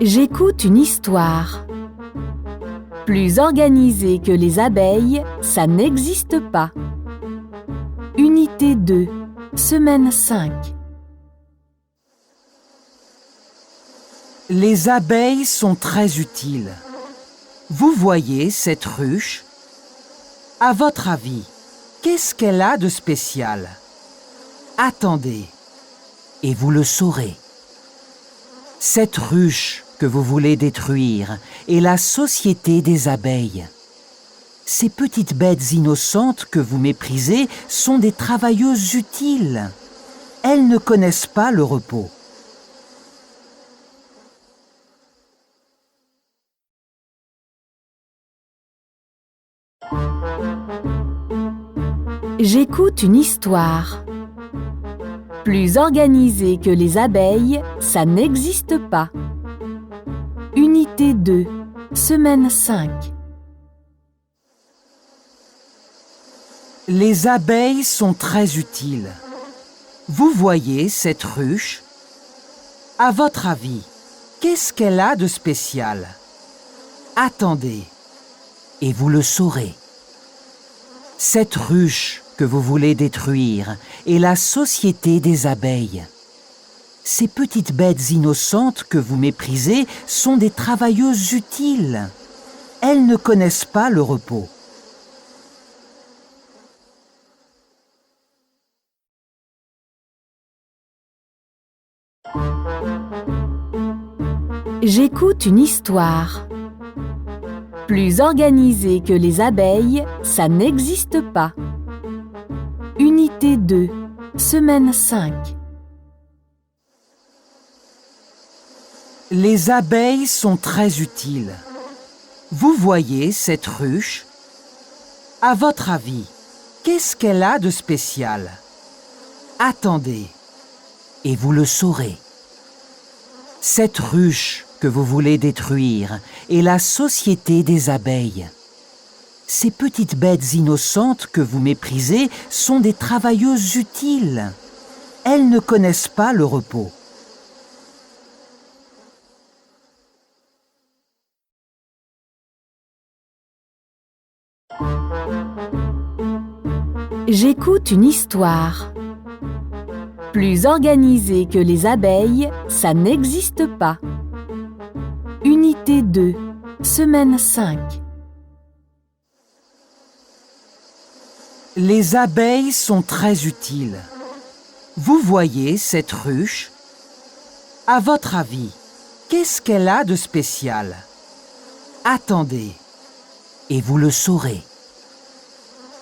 J'écoute une histoire. Plus organisé que les abeilles, ça n'existe pas. Unité 2, semaine 5. Les abeilles sont très utiles. Vous voyez cette ruche? À votre avis, qu'est-ce qu'elle a de spécial? Attendez, et vous le saurez. Cette ruche que vous voulez détruire est la société des abeilles. Ces petites bêtes innocentes que vous méprisez sont des travailleuses utiles. Elles ne connaissent pas le repos. J'écoute une histoire. Plus organisé que les abeilles, ça n'existe pas. Unité 2, semaine 5. Les abeilles sont très utiles. Vous voyez cette ruche? À votre avis, qu'est-ce qu'elle a de spécial? Attendez, et vous le saurez. Cette ruche que vous voulez détruire est la société des abeilles. Ces petites bêtes innocentes que vous méprisez sont des travailleuses utiles. Elles ne connaissent pas le repos. J'écoute une histoire. Plus organisé que les abeilles, ça n'existe pas. Unité 2, semaine 5. Les abeilles sont très utiles. Vous voyez cette ruche? À votre avis, qu'est-ce qu'elle a de spécial? Attendez, et vous le saurez. Cette ruche que vous voulez détruire est la société des abeilles. Ces petites bêtes innocentes que vous méprisez sont des travailleuses utiles. Elles ne connaissent pas le repos. J'écoute une histoire. Plus organisé que les abeilles, ça n'existe pas. Unité 2, semaine 5. Les abeilles sont très utiles. Vous voyez cette ruche? À votre avis, qu'est-ce qu'elle a de spécial? Attendez, et vous le saurez.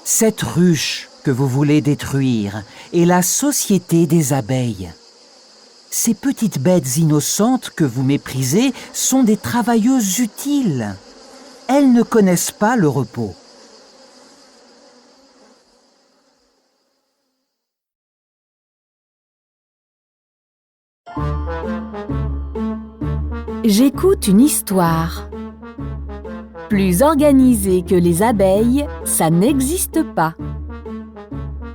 Cette ruche que vous voulez détruire est la société des abeilles. Ces petites bêtes innocentes que vous méprisez sont des travailleuses utiles. Elles ne connaissent pas le repos. J'écoute une histoire. Plus organisé que les abeilles, ça n'existe pas.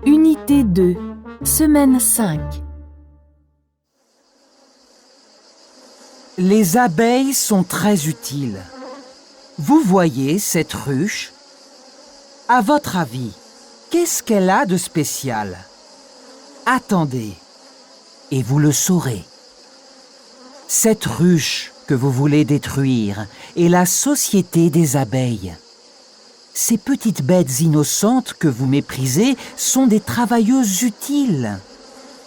Unité 2, semaine 5. Les abeilles sont très utiles. Vous voyez cette ruche? À votre avis, qu'est-ce qu'elle a de spécial? Attendez, et vous le saurez. Cette ruche que vous voulez détruire est la société des abeilles. Ces petites bêtes innocentes que vous méprisez sont des travailleuses utiles.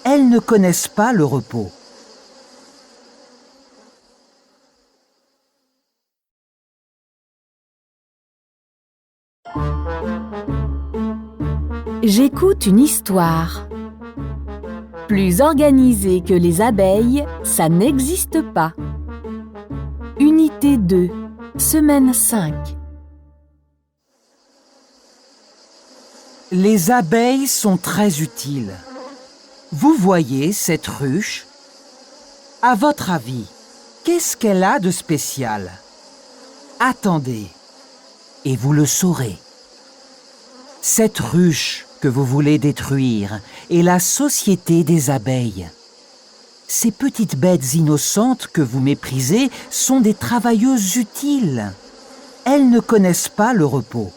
Elles ne connaissent pas le repos. J'écoute une histoire. Plus organisé que les abeilles, ça n'existe pas. Unité 2, semaine 5. Les abeilles sont très utiles. Vous voyez cette ruche? À votre avis, qu'est-ce qu'elle a de spécial? Attendez, et vous le saurez. Cette ruche que vous voulez détruire est la société des abeilles. Ces petites bêtes innocentes que vous méprisez sont des travailleuses utiles. Elles ne connaissent pas le repos.